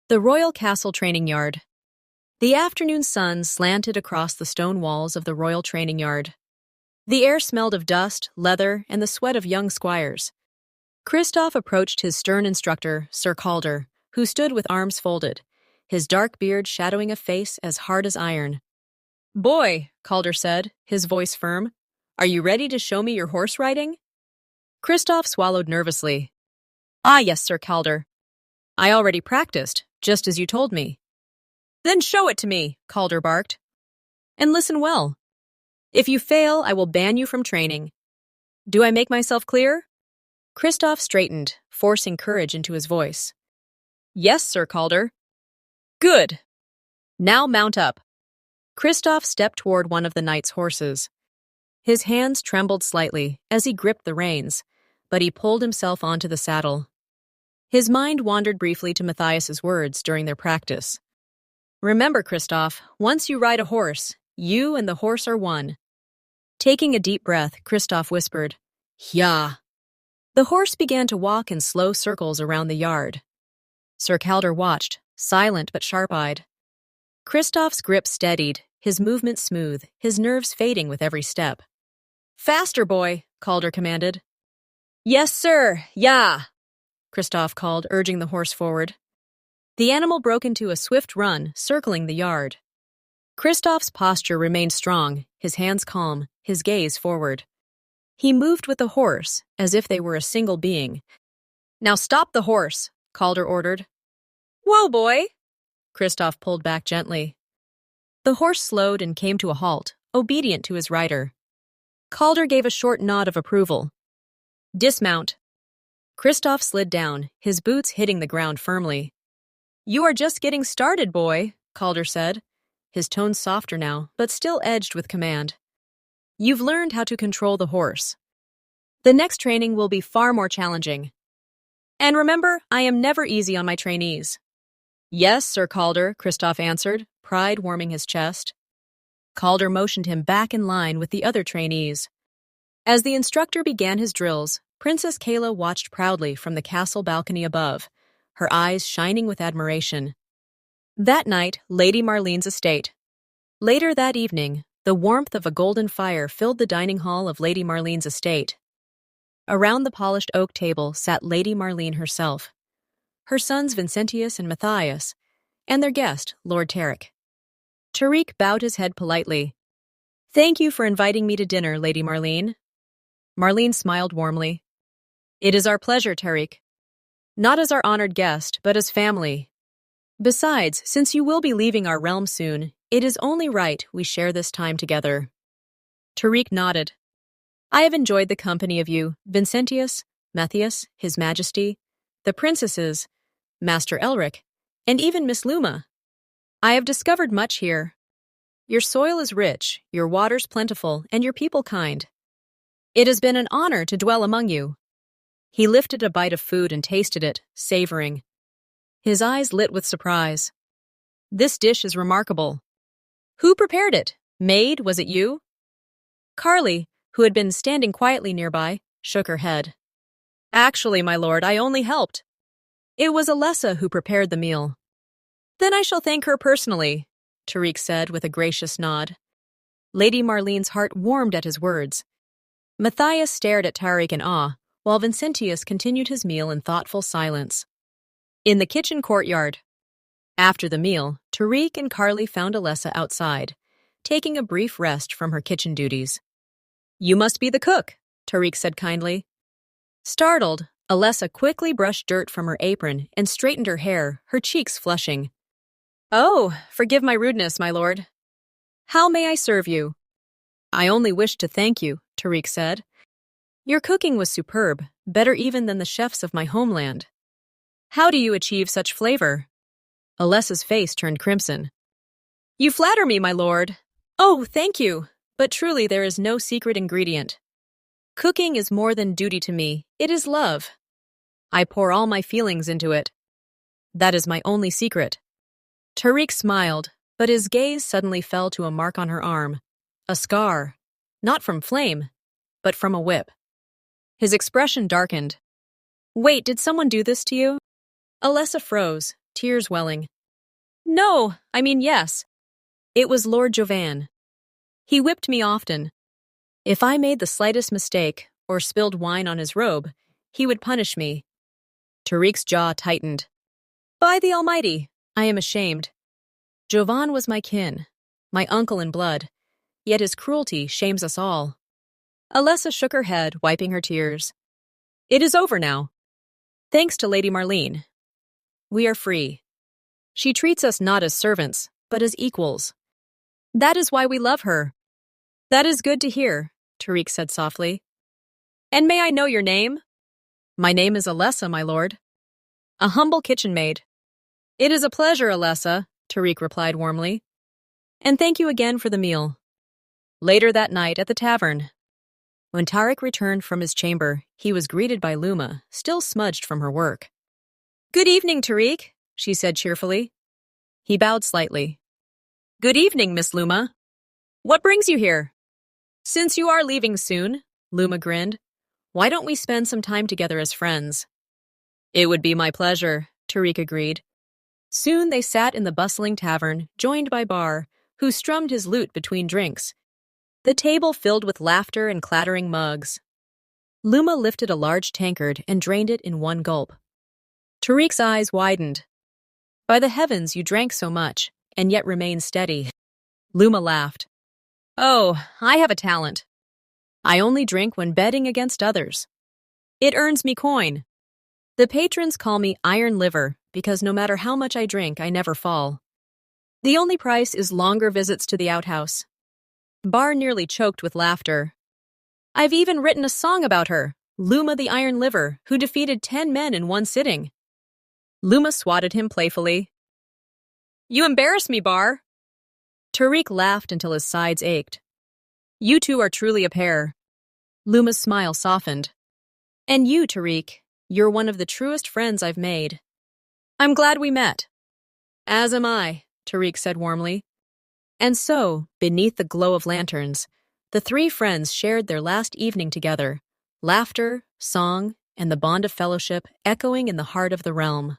The Royal Castle Training Yard. The afternoon sun slanted across the stone walls of the Royal Training Yard. The air smelled of dust, leather, and the sweat of young squires. Kristoff approached his stern instructor, Sir Calder, who stood with arms folded, his dark beard shadowing a face as hard as iron. "Boy," Calder said, his voice firm, "are you ready to show me your horse riding?" Kristoff swallowed nervously. "Ah, yes, Sir Calder. I already practiced, just as you told me." "Then show it to me," Calder barked. "And listen well. If you fail, I will ban you from training. Do I make myself clear?" Kristoff straightened, forcing courage into his voice. "Yes, Sir Calder." "Good. Now mount up." Kristoff stepped toward one of the knight's horses. His hands trembled slightly as he gripped the reins, but he pulled himself onto the saddle. His mind wandered briefly to Matthias's words during their practice. "Remember, Kristoff, once you ride a horse, you and the horse are one." Taking a deep breath, Kristoff whispered, "Yeah." The horse began to walk in slow circles around the yard. Sir Calder watched, silent but sharp-eyed. Kristoff's grip steadied, his movement smooth, his nerves fading with every step. "Faster, boy," Calder commanded. "Yes, sir, yeah," Kristoff called, urging the horse forward. The animal broke into a swift run, circling the yard. Kristoff's posture remained strong, his hands calm, his gaze forward. He moved with the horse, as if they were a single being. "Now stop the horse," Calder ordered. "Whoa, boy!" Kristoff pulled back gently. The horse slowed and came to a halt, obedient to his rider. Calder gave a short nod of approval. "Dismount." Kristoff slid down, his boots hitting the ground firmly. "You are just getting started, boy," Calder said, his tone softer now, but still edged with command. "You've learned how to control the horse. The next training will be far more challenging. And remember, I am never easy on my trainees." "Yes, Sir Calder," Kristoff answered, pride warming his chest. Calder motioned him back in line with the other trainees. As the instructor began his drills, Princess Kayla watched proudly from the castle balcony above, her eyes shining with admiration. That night, Lady Marlene's estate. Later that evening, the warmth of a golden fire filled the dining hall of Lady Marlene's estate. Around the polished oak table sat Lady Marlene herself, her sons Vincentius and Matthias, and their guest, Lord Tarek. Tariq bowed his head politely. "Thank you for inviting me to dinner, Lady Marlene." Marlene smiled warmly. "It is our pleasure, Tariq. Not as our honored guest, but as family. Besides, since you will be leaving our realm soon, it is only right we share this time together." Tariq nodded. "I have enjoyed the company of you, Vincentius, Matthias, His Majesty, the princesses, Master Elric, and even Miss Luma. I have discovered much here. Your soil is rich, your waters plentiful, and your people kind. It has been an honor to dwell among you." He lifted a bite of food and tasted it, savoring. His eyes lit with surprise. "This dish is remarkable. Who prepared it? Maid, was it you?" Carly, who had been standing quietly nearby, shook her head. "Actually, my lord, I only helped. It was Alessa who prepared the meal." "Then I shall thank her personally," Tariq said with a gracious nod. Lady Marlene's heart warmed at his words. Matthias stared at Tariq in awe, while Vincentius continued his meal in thoughtful silence. In the kitchen courtyard. After the meal, Tariq and Carly found Alessa outside, taking a brief rest from her kitchen duties. "You must be the cook," Tariq said kindly. Startled, Alessa quickly brushed dirt from her apron and straightened her hair, her cheeks flushing. "Oh, forgive my rudeness, my lord. How may I serve you?" "I only wished to thank you," Tariq said. "Your cooking was superb, better even than the chefs of my homeland. How do you achieve such flavor?" Alessa's face turned crimson. "You flatter me, my lord." "Oh, thank you. But truly there is no secret ingredient. Cooking is more than duty to me, it is love. I pour all my feelings into it. That is my only secret." Tariq smiled, but his gaze suddenly fell to a mark on her arm. A scar. Not from flame, but from a whip. His expression darkened. "Wait, did someone do this to you?" Alessa froze, tears welling. No, I mean yes. It was Lord Jovan. He whipped me often. If I made the slightest mistake or spilled wine on his robe, he would punish me. Tariq's jaw tightened. By the Almighty, I am ashamed. Jovan was my kin, my uncle in blood, yet his cruelty shames us all. Alessa shook her head, wiping her tears. It is over now. Thanks to Lady Marlene. We are free. She treats us not as servants, but as equals. That is why we love her. That is good to hear, Tariq said softly. And may I know your name? My name is Alessa, my lord. A humble kitchen maid. It is a pleasure, Alessa, Tariq replied warmly. And thank you again for the meal. Later that night at the tavern. When Tariq returned from his chamber, he was greeted by Luma, still smudged from her work. Good evening, Tariq, she said cheerfully. He bowed slightly. Good evening, Miss Luma. What brings you here? Since you are leaving soon, Luma grinned, why don't we spend some time together as friends? It would be my pleasure, Tariq agreed. Soon they sat in the bustling tavern, joined by Bar, who strummed his lute between drinks. The table filled with laughter and clattering mugs. Luma lifted a large tankard and drained it in one gulp. Tariq's eyes widened. By the heavens, you drank so much, and yet remained steady. Luma laughed. Oh, I have a talent. I only drink when betting against others. It earns me coin. The patrons call me Iron Liver because no matter how much I drink, I never fall. The only price is longer visits to the outhouse. Bar nearly choked with laughter. I've even written a song about her, Luma the Iron Liver, who defeated 10 men in one sitting. Luma swatted him playfully. You embarrass me, Bar. Tariq laughed until his sides ached. You two are truly a pair. Luma's smile softened. And you, Tariq, you're one of the truest friends I've made. I'm glad we met. As am I, Tariq said warmly. And so, beneath the glow of lanterns, the three friends shared their last evening together, laughter, song, and the bond of fellowship echoing in the heart of the realm.